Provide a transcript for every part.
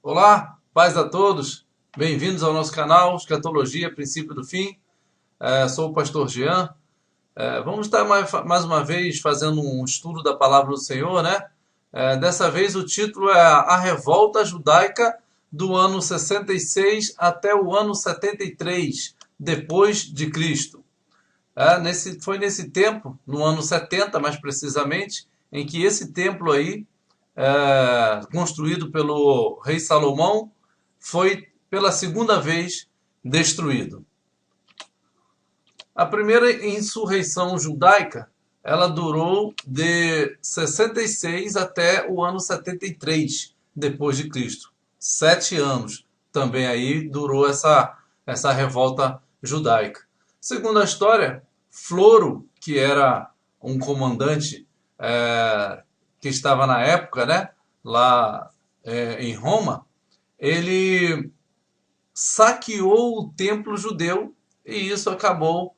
Olá, paz a todos. Bem-vindos ao nosso canal Escatologia, Princípio do Fim. Sou o pastor Jean. Vamos estar mais uma vez fazendo um estudo da palavra do Senhor, né? Dessa vez o título é A Revolta Judaica do ano 66 até o ano 73 depois de Cristo. Foi nesse tempo, no ano 70 mais precisamente, em que esse templo aí, construído pelo rei Salomão, foi pela segunda vez destruído. A primeira insurreição judaica, ela durou de 66 até o ano 73 depois de Cristo. 7 anos também aí durou essa revolta judaica. Segundo a história, Floro, que era um comandante que estava na época, né, lá em Roma, ele saqueou o templo judeu e isso acabou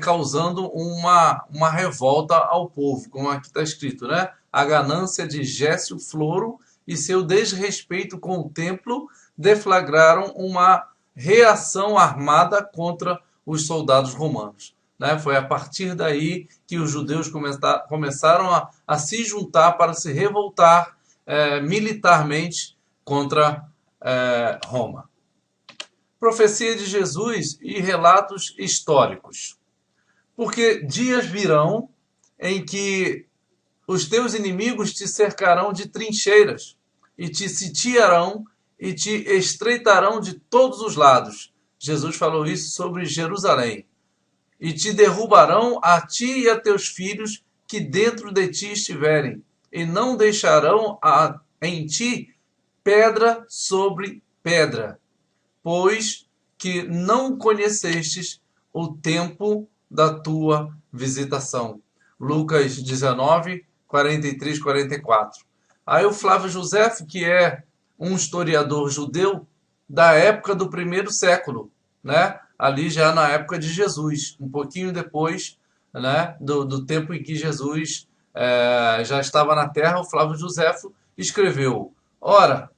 causando uma revolta ao povo, como aqui está escrito, né? A ganância de Gécio Floro e seu desrespeito com o templo deflagraram uma reação armada contra os soldados romanos. Né? Foi a partir daí que os judeus começaram a se juntar para se revoltar militarmente contra Roma. Profecia de Jesus e relatos históricos. Porque dias virão em que os teus inimigos te cercarão de trincheiras e te sitiarão e te estreitarão de todos os lados. Jesus falou isso sobre Jerusalém. E te derrubarão a ti e a teus filhos que dentro de ti estiverem, e não deixarão em ti pedra sobre pedra, pois que não conhecestes o tempo da tua visitação. Lucas 19, 43, 44. Aí o Flávio Josefo, que é um historiador judeu da época do primeiro século, né? Ali já na época de Jesus, um pouquinho depois, né, do tempo em que Jesus já estava na terra, o Flávio Josefo escreveu: ora,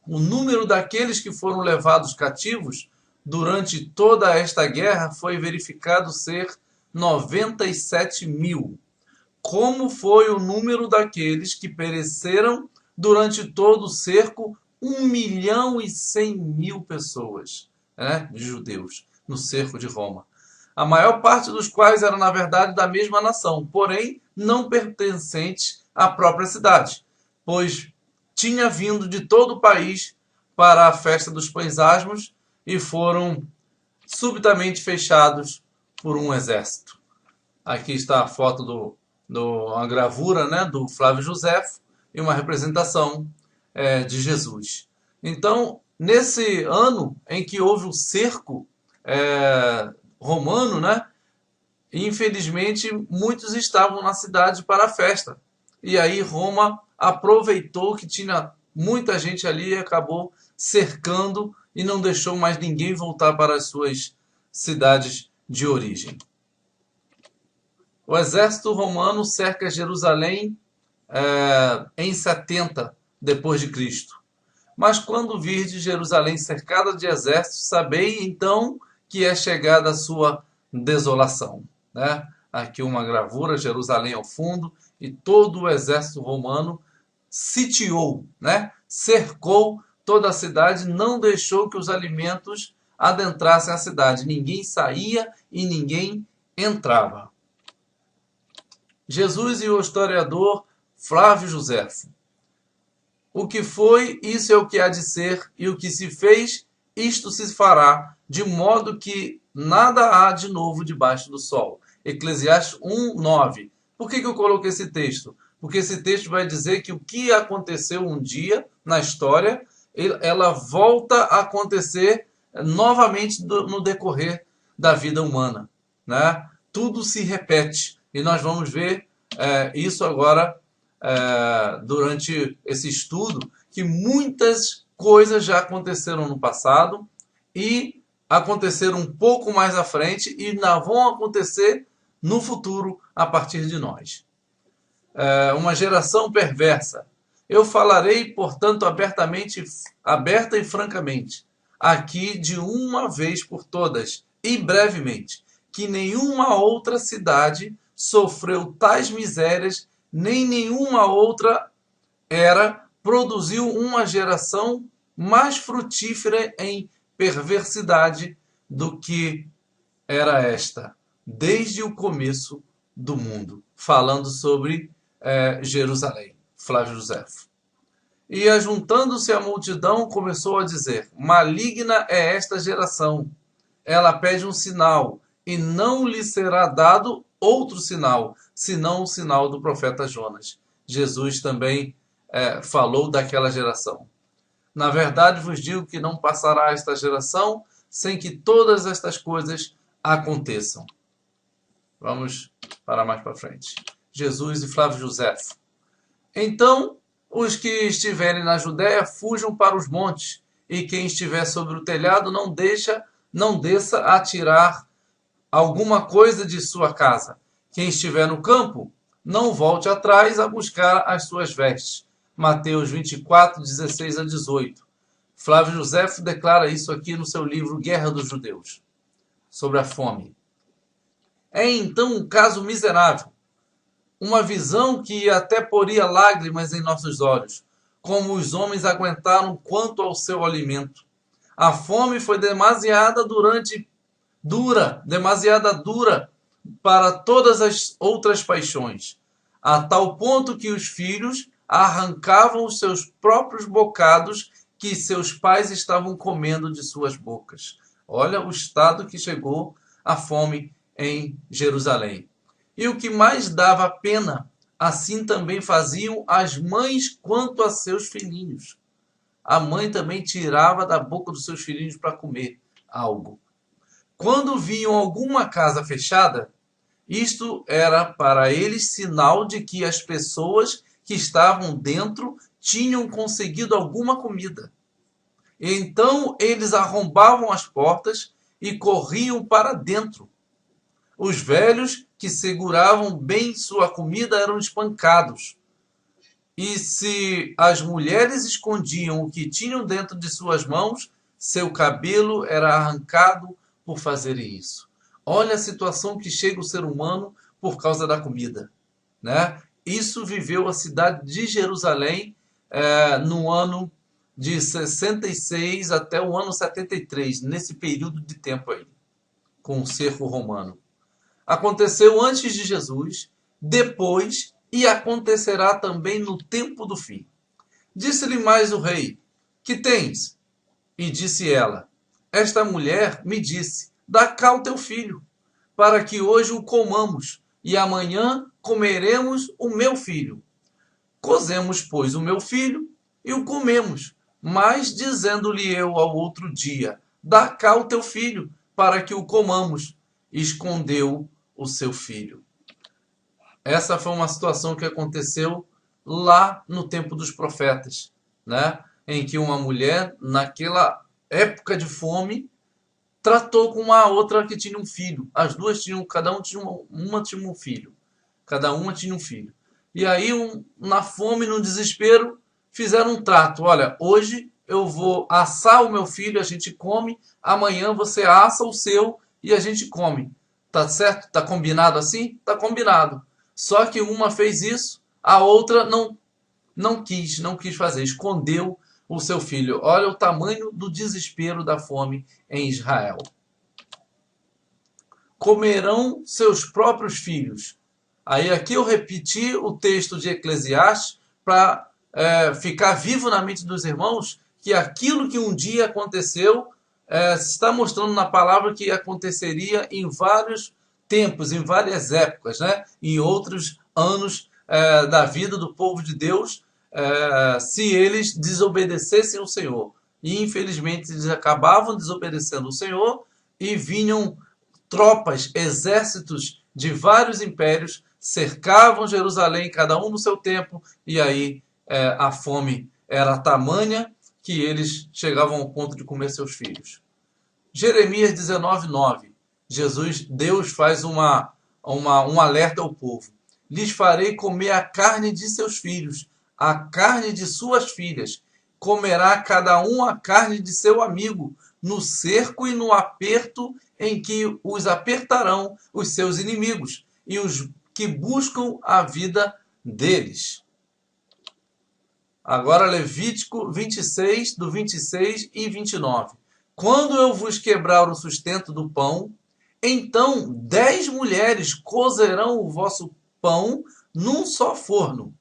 o número daqueles que foram levados cativos durante toda esta guerra foi verificado ser 97.000. Como foi o número daqueles que pereceram durante todo o cerco? 1.100.000 pessoas, de judeus no cerco de Roma. A maior parte dos quais era, na verdade, da mesma nação, porém não pertencentes à própria cidade, pois tinha vindo de todo o país para a festa dos pães asmos e foram subitamente fechados por um exército. Aqui está a foto a gravura, né, do Flávio Josefo e uma representação de Jesus. Então, nesse ano em que houve o cerco romano, né, infelizmente muitos estavam na cidade para a festa. E aí Roma aproveitou que tinha muita gente ali e acabou cercando e não deixou mais ninguém voltar para as suas cidades de origem. O exército romano cerca Jerusalém em 70 depois de Cristo. Mas quando virdes Jerusalém cercada de exércitos, sabei então que é chegada a sua desolação. Né? Aqui uma gravura, Jerusalém ao fundo, e todo o exército romano sitiou, né? Cercou toda a cidade, não deixou que os alimentos adentrassem a cidade. Ninguém saía e ninguém entrava. Jesus e o historiador Flávio Josefo. O que foi, isso é o que há de ser, e o que se fez, isto se fará, de modo que nada há de novo debaixo do sol. Eclesiastes 1:9. Por que eu coloquei esse texto? Porque esse texto vai dizer que o que aconteceu um dia na história, ela volta a acontecer novamente no decorrer da vida humana. Né? Tudo se repete. E nós vamos ver isso agora durante esse estudo, que muitas coisas já aconteceram no passado e aconteceram um pouco mais à frente e ainda vão acontecer no futuro a partir de nós. Uma geração perversa. Eu falarei, portanto, aberta e francamente, aqui de uma vez por todas, e brevemente, que nenhuma outra cidade sofreu tais misérias, nem nenhuma outra era produziu uma geração mais frutífera em perversidade do que era esta, desde o começo do mundo. Falando sobre Jerusalém, Flávio Josefo. E ajuntando-se a multidão, começou a dizer: maligna é esta geração. Ela pede um sinal, e não lhe será dado outro sinal, senão o sinal do profeta Jonas. Jesus também falou daquela geração. Na verdade vos digo que não passará esta geração sem que todas estas coisas aconteçam. Vamos para mais para frente. Jesus e Flávio Josefo. Então, os que estiverem na Judéia fujam para os montes, e quem estiver sobre o telhado não desça a tirar alguma coisa de sua casa. Quem estiver no campo, não volte atrás a buscar as suas vestes. Mateus 24, 16 a 18. Flávio Josefo declara isso aqui no seu livro Guerra dos Judeus, sobre a fome. É então um caso miserável, uma visão que até poria lágrimas em nossos olhos, como os homens aguentaram quanto ao seu alimento. A fome foi demasiada dura para todas as outras paixões, a tal ponto que os filhos arrancavam os seus próprios bocados que seus pais estavam comendo de suas bocas. Olha o estado que chegou a fome em Jerusalém. E o que mais dava pena, assim também faziam as mães quanto a seus filhinhos. A mãe também tirava da boca dos seus filhinhos para comer algo. Quando viam alguma casa fechada, isto era para eles sinal de que as pessoas que estavam dentro tinham conseguido alguma comida. Então eles arrombavam as portas e corriam para dentro. Os velhos que seguravam bem sua comida eram espancados. E se as mulheres escondiam o que tinham dentro de suas mãos, seu cabelo era arrancado por fazerem isso. Olha a situação que chega o ser humano por causa da comida, né? Isso viveu a cidade de Jerusalém no ano de 66 até o ano 73, nesse período de tempo aí, com o cerco romano. Aconteceu antes de Jesus, depois, e acontecerá também no tempo do fim. Disse-lhe mais o rei: que tens? E disse ela: esta mulher me disse: dá cá o teu filho, para que hoje o comamos, e amanhã comeremos o meu filho. Cozemos, pois, o meu filho e o comemos. Mas, dizendo-lhe eu ao outro dia: dá cá o teu filho, para que o comamos, escondeu o seu filho. Essa foi uma situação que aconteceu lá no tempo dos profetas, né? Em que uma mulher, naquela época de fome, tratou com uma outra que tinha um filho. As duas tinham, cada um tinha uma tinha um filho. Cada uma tinha um filho. E aí, na fome, no desespero, fizeram um trato. Olha, hoje eu vou assar o meu filho, a gente come. Amanhã você assa o seu e a gente come. Tá certo? Tá combinado assim? Tá combinado. Só que uma fez isso, a outra não quis fazer, escondeu o seu filho. Olha o tamanho do desespero da fome em Israel. Comerão seus próprios filhos. Aí aqui eu repeti o texto de Eclesiastes para ficar vivo na mente dos irmãos que aquilo que um dia aconteceu se está mostrando na palavra que aconteceria em vários tempos, em várias épocas, né? Em outros anos da vida do povo de Deus, se eles desobedecessem o Senhor. E infelizmente eles acabavam desobedecendo o Senhor e vinham tropas, exércitos de vários impérios, cercavam Jerusalém, cada um no seu tempo, e aí a fome era tamanha que eles chegavam ao ponto de comer seus filhos. Jeremias 19:9. Deus faz um alerta ao povo. Lhes farei comer a carne de seus filhos, a carne de suas filhas. Comerá cada um a carne de seu amigo, no cerco e no aperto em que os apertarão os seus inimigos e os que buscam a vida deles. Agora Levítico 26, do 26 e 29. Quando eu vos quebrar o sustento do pão, então 10 mulheres cozerão o vosso pão num só forno,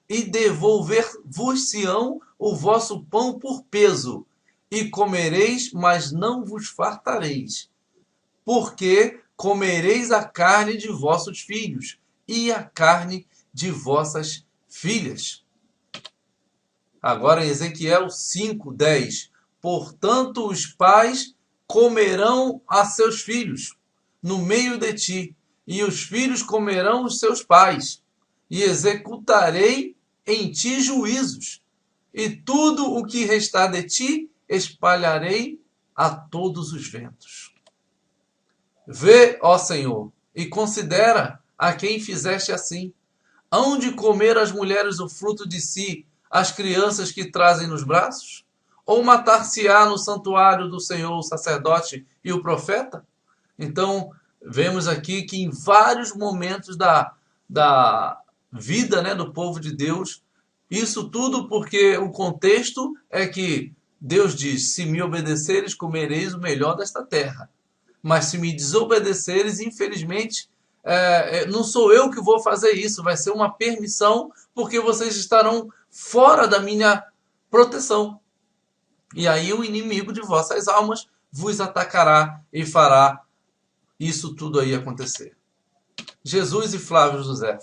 e devolver-vos-se-ão o vosso pão por peso, e comereis, mas não vos fartareis, porque comereis a carne de vossos filhos e a carne de vossas filhas. Agora em Ezequiel 5:10. Portanto, os pais comerão a seus filhos no meio de ti, e os filhos comerão os seus pais, e executarei em ti juízos, e tudo o que restar de ti espalharei a todos os ventos. Vê, ó Senhor, e considera a quem fizeste assim. Hão de comer as mulheres o fruto de si, as crianças que trazem nos braços? Ou matar-se-á no santuário do Senhor o sacerdote e o profeta? Então, vemos aqui que em vários momentos da vida, né, do povo de Deus, isso tudo porque o contexto é que Deus diz: se me obedeceres, comereis o melhor desta terra. Mas se me desobedeceres, infelizmente, não sou eu que vou fazer isso. Vai ser uma permissão, porque vocês estarão fora da minha proteção. E aí o inimigo de vossas almas vos atacará e fará isso tudo aí acontecer. Jesus e Flávio José.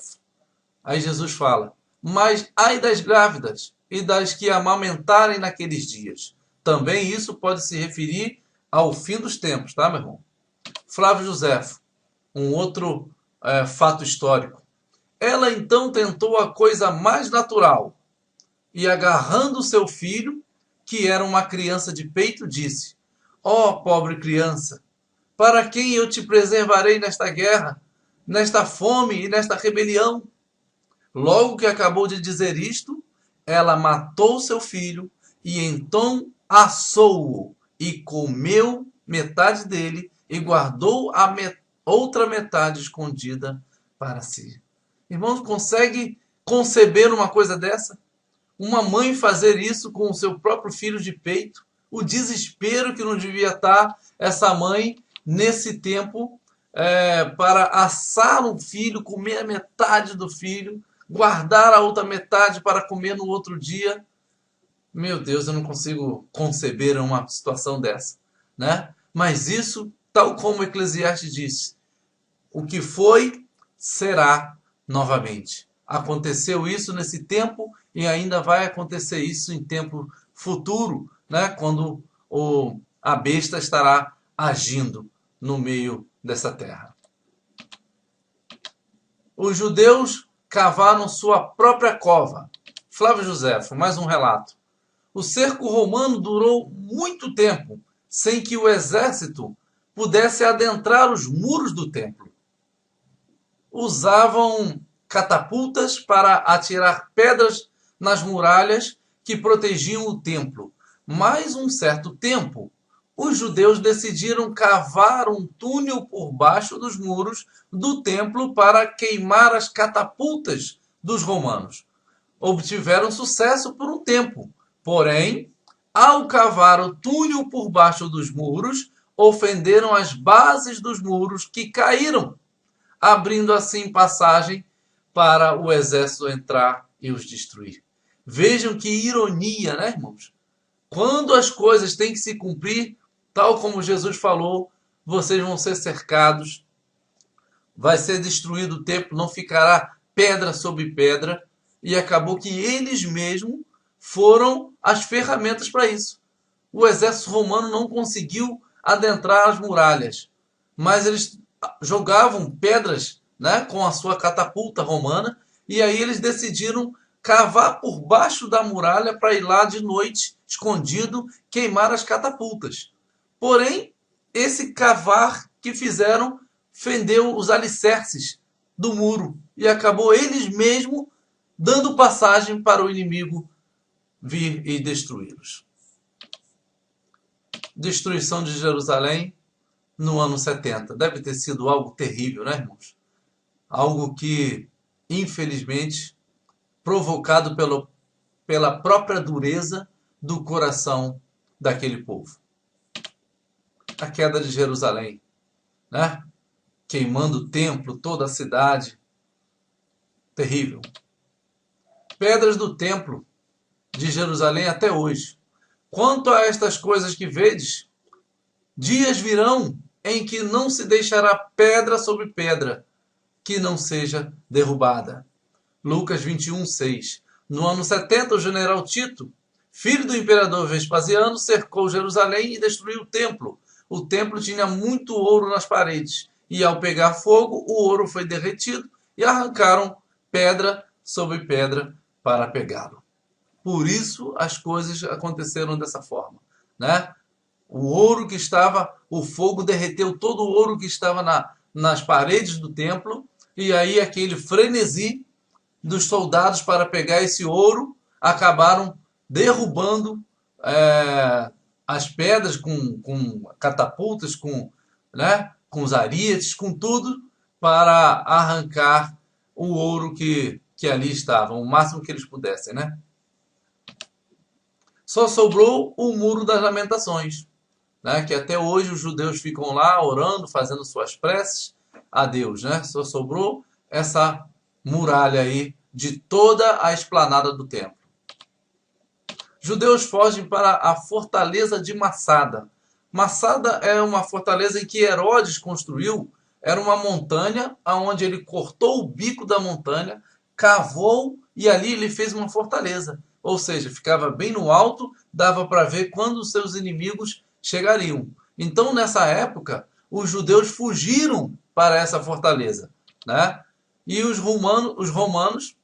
Aí Jesus fala: mas ai das grávidas e das que amamentarem naqueles dias. Também isso pode se referir ao fim dos tempos, tá, meu irmão? Flávio José, um outro fato histórico. Ela então tentou a coisa mais natural e, agarrando seu filho, que era uma criança de peito, disse: ó pobre criança, para quem eu te preservarei nesta guerra, nesta fome e nesta rebelião? Logo que acabou de dizer isto, ela matou seu filho e então assou-o e comeu metade dele e guardou a outra metade escondida para si. Irmãos, consegue conceber uma coisa dessa? Uma mãe fazer isso com o seu próprio filho de peito? O desespero que não devia estar essa mãe nesse tempo para assar um filho, comer a metade do filho, guardar a outra metade para comer no outro dia. Meu Deus, eu não consigo conceber uma situação dessa, né? Mas isso, tal como Eclesiastes diz, o que foi, será novamente. Aconteceu isso nesse tempo e ainda vai acontecer isso em tempo futuro, né? Quando a besta estará agindo no meio dessa terra. Os judeus cavaram sua própria cova. Flávio Josefo, mais um relato. O cerco romano durou muito tempo sem que o exército pudesse adentrar os muros do templo. Usavam catapultas para atirar pedras nas muralhas que protegiam o templo. Mais um certo tempo, os judeus decidiram cavar um túnel por baixo dos muros do templo para queimar as catapultas dos romanos. Obtiveram sucesso por um tempo, porém, ao cavar o túnel por baixo dos muros, ofenderam as bases dos muros que caíram, abrindo assim passagem para o exército entrar e os destruir. Vejam que ironia, né, irmãos? Quando as coisas têm que se cumprir, tal como Jesus falou, vocês vão ser cercados, vai ser destruído o templo, não ficará pedra sobre pedra, e acabou que eles mesmos foram as ferramentas para isso. O exército romano não conseguiu adentrar as muralhas, mas eles jogavam pedras, né, com a sua catapulta romana, e aí eles decidiram cavar por baixo da muralha para ir lá de noite, escondido, queimar as catapultas. Porém, esse cavar que fizeram fendeu os alicerces do muro e acabou eles mesmos dando passagem para o inimigo vir e destruí-los. Destruição de Jerusalém no ano 70. Deve ter sido algo terrível, né, irmãos? Algo que, infelizmente, provocado pela própria dureza do coração daquele povo. A queda de Jerusalém, né? Queimando o templo, toda a cidade. Terrível. Pedras do templo de Jerusalém até hoje. Quanto a estas coisas que vedes, dias virão em que não se deixará pedra sobre pedra que não seja derrubada. Lucas 21:6. No ano 70, o general Tito, filho do imperador Vespasiano, cercou Jerusalém e destruiu o templo. O templo tinha muito ouro nas paredes, e ao pegar fogo, o ouro foi derretido e arrancaram pedra sobre pedra para pegá-lo. Por isso as coisas aconteceram dessa forma, né? O ouro que estava, o fogo derreteu todo o ouro que estava nas paredes do templo, e aí aquele frenesi dos soldados para pegar esse ouro acabaram derrubando as pedras com catapultas, com os arietes, com tudo, para arrancar o ouro que ali estava, o máximo que eles pudessem, né? Só sobrou o Muro das Lamentações, né? Que até hoje os judeus ficam lá orando, fazendo suas preces a Deus, né? Só sobrou essa muralha aí de toda a esplanada do templo. Judeus fogem para a fortaleza de Massada. Massada é uma fortaleza em que Herodes construiu. Era uma montanha onde ele cortou o bico da montanha, cavou e ali ele fez uma fortaleza. Ou seja, ficava bem no alto, dava para ver quando os seus inimigos chegariam. Então, nessa época, os judeus fugiram para essa fortaleza, né? E os romanos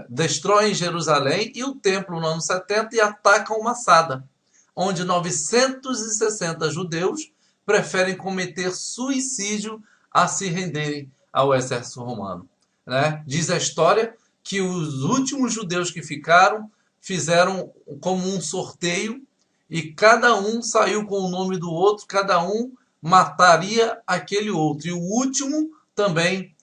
destroem Jerusalém e o templo no ano 70 e atacam Massada, onde 960 judeus preferem cometer suicídio a se renderem ao exército romano, né? Diz a história que os últimos judeus que fizeram como um sorteio e cada um saiu com o nome do outro, cada um mataria aquele outro. E o último também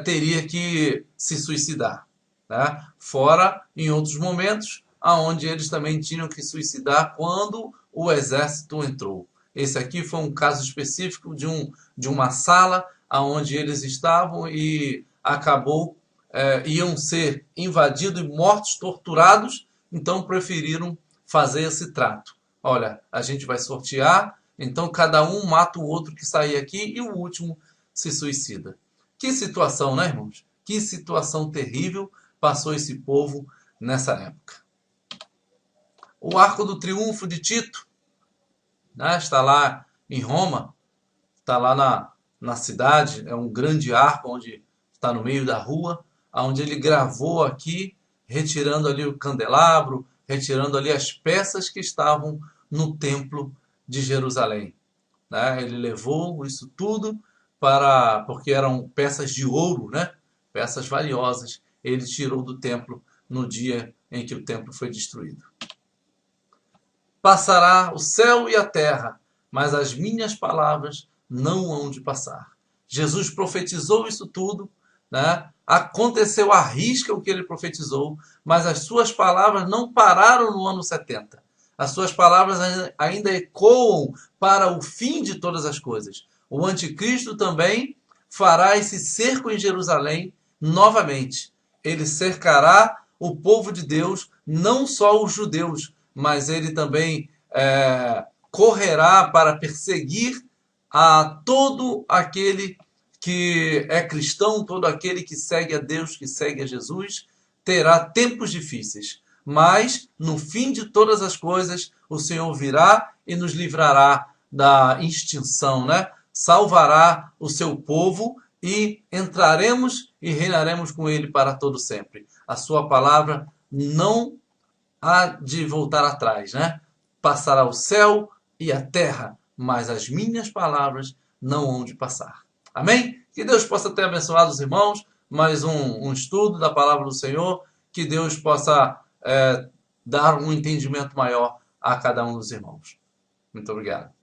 teria que se suicidar, né? Fora em outros momentos, onde eles também tinham que suicidar quando o exército entrou. Esse aqui foi um caso específico de uma sala onde eles estavam e acabou iam ser invadidos e mortos, torturados, então preferiram fazer esse trato. Olha, a gente vai sortear, então cada um mata o outro que sair aqui e o último se suicida. Que situação, né, irmãos? Que situação terrível passou esse povo nessa época. O Arco do Triunfo de Tito, né, está lá em Roma, está lá na cidade, é um grande arco onde está no meio da rua, onde ele gravou aqui, retirando ali o candelabro, retirando ali as peças que estavam no templo de Jerusalém, né? Ele levou isso tudo porque eram peças de ouro, né? Peças valiosas. Ele tirou do templo no dia em que o templo foi destruído. Passará o céu e a terra, mas as minhas palavras não hão de passar. Jesus profetizou isso tudo, né? Aconteceu à risca o que ele profetizou, mas as suas palavras não pararam no ano 70. As suas palavras ainda ecoam para o fim de todas as coisas. O anticristo também fará esse cerco em Jerusalém novamente. Ele cercará o povo de Deus, não só os judeus, mas ele também correrá para perseguir a todo aquele que é cristão, todo aquele que segue a Deus, que segue a Jesus, terá tempos difíceis. Mas, no fim de todas as coisas, o Senhor virá e nos livrará da extinção, né? Salvará o seu povo e entraremos e reinaremos com ele para todo sempre. A sua palavra não há de voltar atrás, né? Passará o céu e a terra, mas as minhas palavras não hão de passar. Amém? Que Deus possa ter abençoado os irmãos. mais um estudo da palavra do Senhor. Que Deus possa dar um entendimento maior a cada um dos irmãos. Muito obrigado.